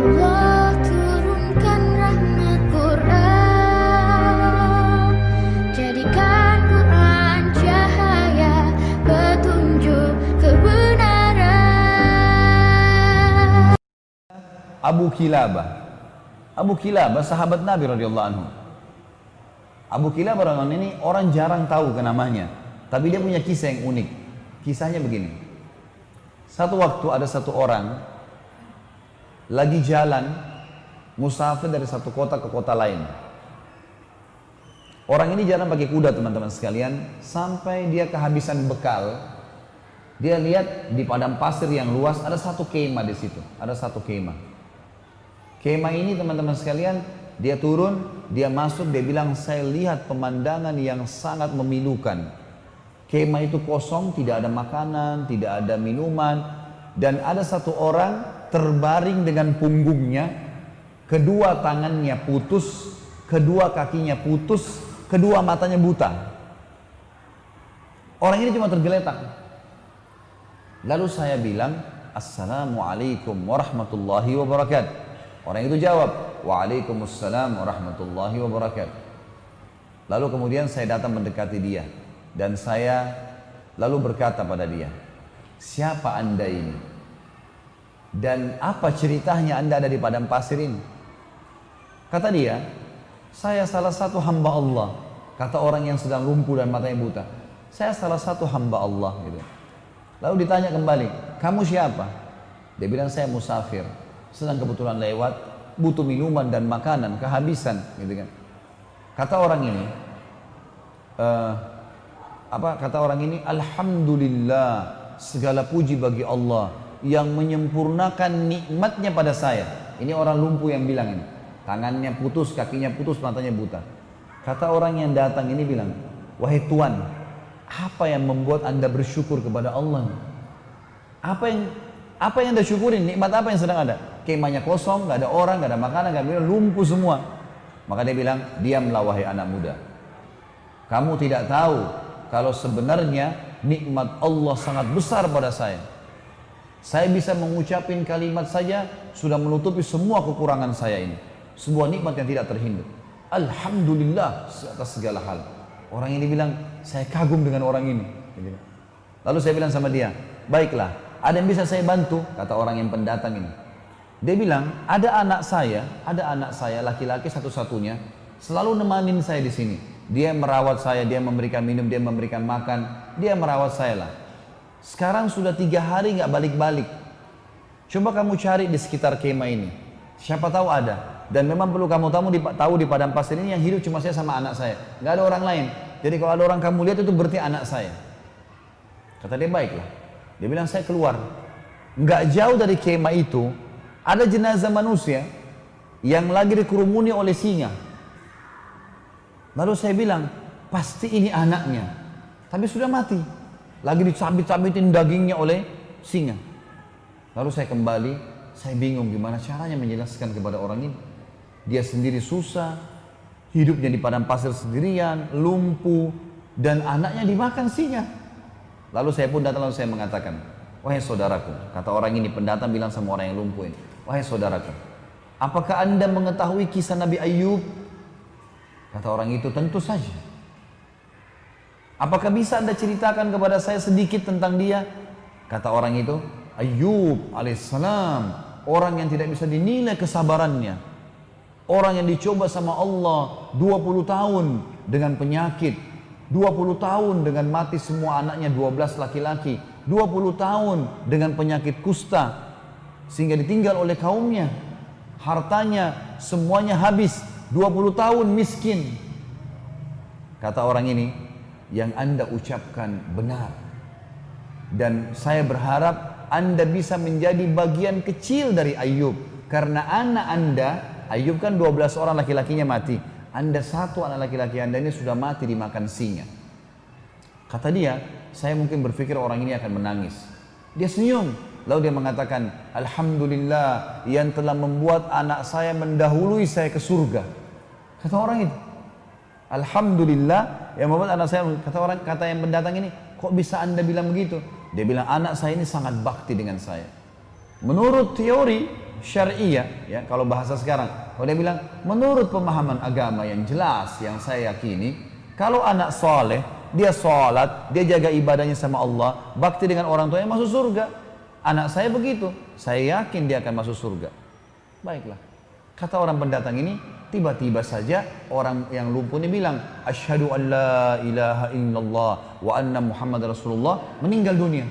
Allah turunkan rahmat Quran, jadikan Quran cahaya petunjuk kebenaran. Abu Kilabah. Abu Kilabah sahabat Nabi radhiyallahu anhu. Abu Kilabah radhiyallahu anhu ini orang jarang tahu ke namanya, tapi dia punya kisah yang unik. Kisahnya begini. Satu waktu ada satu orang lagi jalan musafir dari satu kota ke kota lain. Orang ini jalan pakai kuda teman-teman sekalian, sampai dia kehabisan bekal. Dia lihat di padang pasir yang luas ada satu kemah di situ, ada satu kemah. Kemah ini teman-teman sekalian, dia turun, dia masuk, dia bilang saya lihat pemandangan yang sangat memilukan. Kemah itu kosong, tidak ada makanan, tidak ada minuman, dan ada satu orang terbaring dengan punggungnya, kedua tangannya putus, kedua kakinya putus, kedua matanya buta. Orang ini cuma tergeletak. Lalu saya bilang, Assalamualaikum warahmatullahi wabarakatuh. Orang itu jawab, Waalaikumsalam warahmatullahi wabarakatuh. Lalu kemudian saya datang mendekati dia, dan saya lalu berkata pada dia, siapa anda ini? Dan apa ceritanya anda ada di padang pasir ini? Kata dia, saya salah satu hamba Allah. Kata orang yang sedang lumpuh dan matanya buta, saya salah satu hamba Allah gitu. Lalu ditanya kembali, kamu siapa? Dia bilang saya musafir, sedang kebetulan lewat, butuh minuman dan makanan, kehabisan gitu kan. Kata orang ini, kata orang ini, Alhamdulillah, segala puji bagi Allah yang menyempurnakan nikmatnya pada saya. Ini orang lumpuh yang bilang ini, tangannya putus, kakinya putus, matanya buta. Kata orang yang datang ini bilang, wahai Tuhan, apa yang membuat anda bersyukur kepada Allah? Apa yang anda syukurin? Nikmat apa yang sedang ada? Kemahnya kosong, nggak ada orang, nggak ada makanan, nggak ada, lumpuh semua. Maka dia bilang, diamlah wahai anak muda. Kamu tidak tahu kalau sebenarnya nikmat Allah sangat besar pada saya. Saya bisa mengucapin kalimat saja sudah menutupi semua kekurangan saya ini. Sebuah nikmat yang tidak terhingga. Alhamdulillah atas segala hal. Orang ini bilang, saya kagum dengan orang ini. Lalu saya bilang sama dia, baiklah, ada yang bisa saya bantu? Kata orang yang pendatang ini. Dia bilang, ada anak saya laki-laki satu-satunya, selalu nemanin saya di sini. Dia merawat saya, dia memberikan minum, dia memberikan makan, dia merawat saya lah. Sekarang sudah 3 hari nggak balik-balik. Coba kamu cari di sekitar kemah ini. Siapa tahu ada. Dan memang perlu kamu tahu di padang pasir ini yang hidup cuma saya sama anak saya. Nggak ada orang lain. Jadi kalau ada orang kamu lihat itu berarti anak saya. Kata dia, baiklah. Dia bilang, saya keluar. Nggak jauh dari kemah itu, ada jenazah manusia yang lagi dikerumuni oleh singa. Lalu saya bilang, pasti ini anaknya. Tapi sudah mati. Lagi dicabit-cabitin dagingnya oleh singa. Lalu saya kembali, saya bingung gimana caranya menjelaskan kepada orang ini. Dia sendiri susah, hidupnya di padang pasir sendirian, lumpuh, dan anaknya dimakan singa. Lalu saya pun datang, lalu saya mengatakan, wahai saudaraku, kata orang ini, pendatang bilang sama orang yang lumpuh ini, wahai saudaraku, apakah anda mengetahui kisah Nabi Ayub? Kata orang itu, tentu saja. Apakah bisa anda ceritakan kepada saya sedikit tentang dia? Kata orang itu, Ayub alaihissalam, orang yang tidak bisa dinilai kesabarannya, orang yang dicoba sama Allah 20 tahun dengan penyakit, 20 tahun dengan mati semua anaknya 12 laki-laki, 20 tahun dengan penyakit kusta sehingga ditinggal oleh kaumnya, hartanya semuanya habis, 20 tahun miskin. Kata orang ini, yang anda ucapkan benar, dan saya berharap anda bisa menjadi bagian kecil dari Ayub, karena anak anda, Ayub kan 12 orang laki-lakinya mati, anda satu anak laki-laki anda ini sudah mati dimakan singa. Kata dia, saya mungkin berpikir orang ini akan menangis. Dia senyum, lalu dia mengatakan, Alhamdulillah yang telah membuat anak saya mendahului saya ke surga. Kata orang itu, Alhamdulillah yang membuat anak saya, kata yang pendatang ini, kok bisa anda bilang begitu? Dia bilang, anak saya ini sangat bakti dengan saya. Menurut teori syariah, ya kalau bahasa sekarang, kalau dia bilang menurut pemahaman agama yang jelas yang saya yakini, kalau anak soleh, dia sholat, dia jaga ibadahnya sama Allah, bakti dengan orang tuanya, masuk surga. Anak saya begitu, saya yakin dia akan masuk surga. Baiklah, kata orang pendatang ini, tiba-tiba saja orang yang lumpuh ini bilang, asyhadu an la ilaha illallah wa anna Muhammad Rasulullah, meninggal dunia.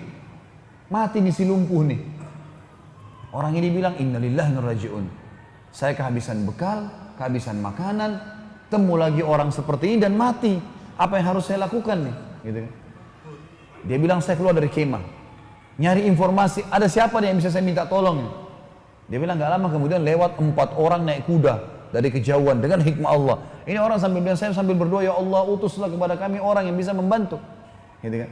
Mati nih si lumpuh nih. Orang ini bilang, innalillahi wa inna ilaihi raji'un. Saya kehabisan bekal, kehabisan makanan, temu lagi orang seperti ini dan mati. Apa yang harus saya lakukan nih? Gitu. Dia bilang, saya keluar dari kemah, nyari informasi, ada siapa nih yang bisa saya minta tolong? Dia bilang, gak lama kemudian lewat 4 orang naik kuda dari kejauhan dengan hikmah Allah. Ini orang sambil bilang, saya sambil berdoa, ya Allah utuslah kepada kami orang yang bisa membantu. Gitu kan?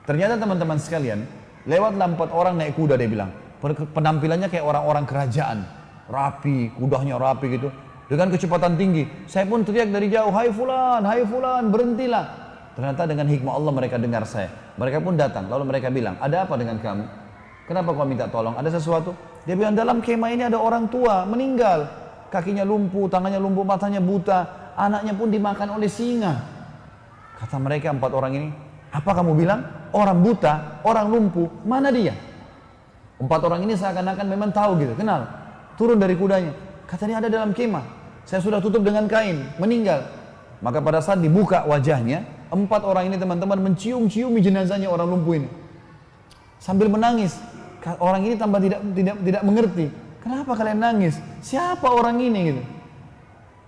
Ternyata teman-teman sekalian, lewatlah 4 orang naik kuda, dia bilang. Penampilannya kayak orang-orang kerajaan, rapi, kudanya rapi gitu, dengan kecepatan tinggi. Saya pun teriak dari jauh, hai fulan, berhentilah. Ternyata dengan hikmah Allah mereka dengar saya. Mereka pun datang, lalu mereka bilang, ada apa dengan kamu? Kenapa kau minta tolong? Ada sesuatu? Dia bilang, dalam kemah ini ada orang tua meninggal, kakinya lumpuh, tangannya lumpuh, matanya buta, anaknya pun dimakan oleh singa. Kata mereka 4 orang ini, apa kamu bilang? Orang buta, orang lumpuh, mana dia? 4 orang ini seakan-akan memang tahu gitu, kenal. Turun dari kudanya, katanya ada dalam kemah. Saya sudah tutup dengan kain, meninggal. Maka pada saat dibuka wajahnya, 4 orang ini teman-teman mencium-ciumi jenazahnya orang lumpuh ini. Sambil menangis. Orang ini tambah tidak mengerti. Kenapa kalian nangis? Siapa orang ini gitu?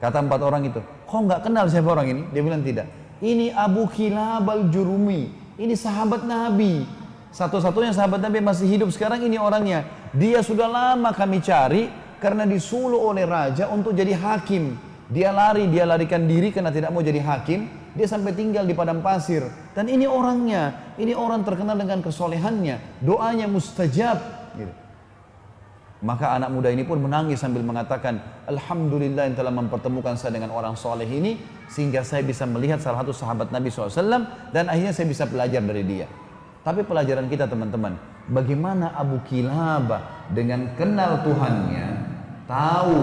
Kata 4 orang itu, kok nggak kenal siapa orang ini? Dia bilang tidak. Ini Abu Kilab al-Jurumi. Ini sahabat Nabi. Satu-satunya sahabat Nabi yang masih hidup sekarang, ini orangnya. Dia sudah lama kami cari karena disuruh oleh raja untuk jadi hakim. Dia larikan diri karena tidak mau jadi hakim. Dia sampai tinggal di padang pasir. Dan ini orangnya, ini orang terkenal dengan kesolehannya, doanya mustajab. Gitu. Maka anak muda ini pun menangis sambil mengatakan, Alhamdulillah yang telah mempertemukan saya dengan orang soleh ini, sehingga saya bisa melihat salah satu sahabat Nabi SAW, dan akhirnya saya bisa belajar dari dia. Tapi pelajaran kita teman-teman, bagaimana Abu Kilabah dengan kenal Tuhannya, tahu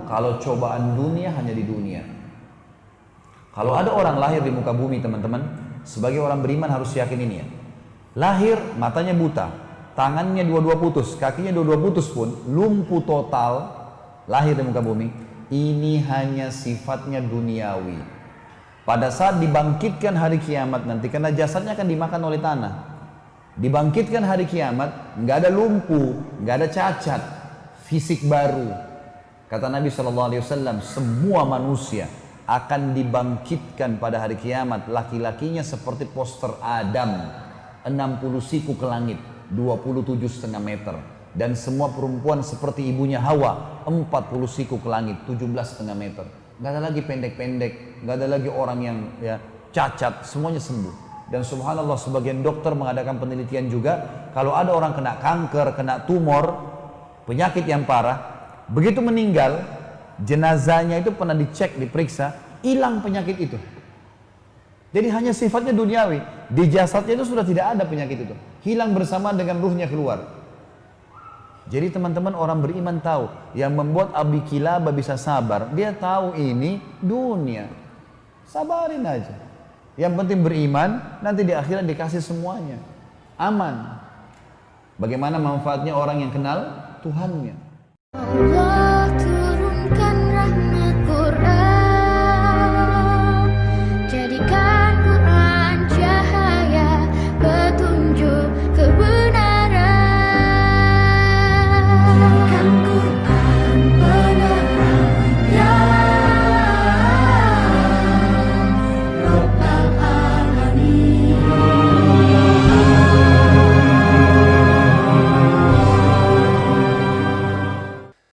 kalau cobaan dunia hanya di dunia. Kalau ada orang lahir di muka bumi teman-teman, sebagai orang beriman harus yakin ini ya. Lahir matanya buta, tangannya dua-dua putus, kakinya dua-dua putus pun, lumpuh total, lahir di muka bumi, ini hanya sifatnya duniawi. Pada saat dibangkitkan hari kiamat nanti, karena jasadnya akan dimakan oleh tanah, dibangkitkan hari kiamat, nggak ada lumpuh, nggak ada cacat, fisik baru. Kata Nabi SAW, semua manusia akan dibangkitkan pada hari kiamat, laki-lakinya seperti poster Adam, 60 siku ke langit, 27,5 meter, dan semua perempuan seperti ibunya Hawa, 40 siku ke langit, 17,5 meter. Nggak ada lagi pendek-pendek, nggak ada lagi orang yang ya cacat, semuanya sembuh. Dan subhanallah sebagian dokter mengadakan penelitian juga, kalau ada orang kena kanker, kena tumor, penyakit yang parah, begitu meninggal, jenazahnya itu pernah dicek, diperiksa, hilang penyakit itu. Jadi hanya sifatnya duniawi, di jasadnya itu sudah tidak ada penyakit itu, hilang bersama dengan ruhnya keluar. Jadi teman-teman orang beriman tahu, yang membuat Abi Kilabah bisa sabar, dia tahu ini dunia, sabarin aja. Yang penting beriman, nanti di akhirat dikasih semuanya, aman. Bagaimana manfaatnya orang yang kenal Tuhannya? Allah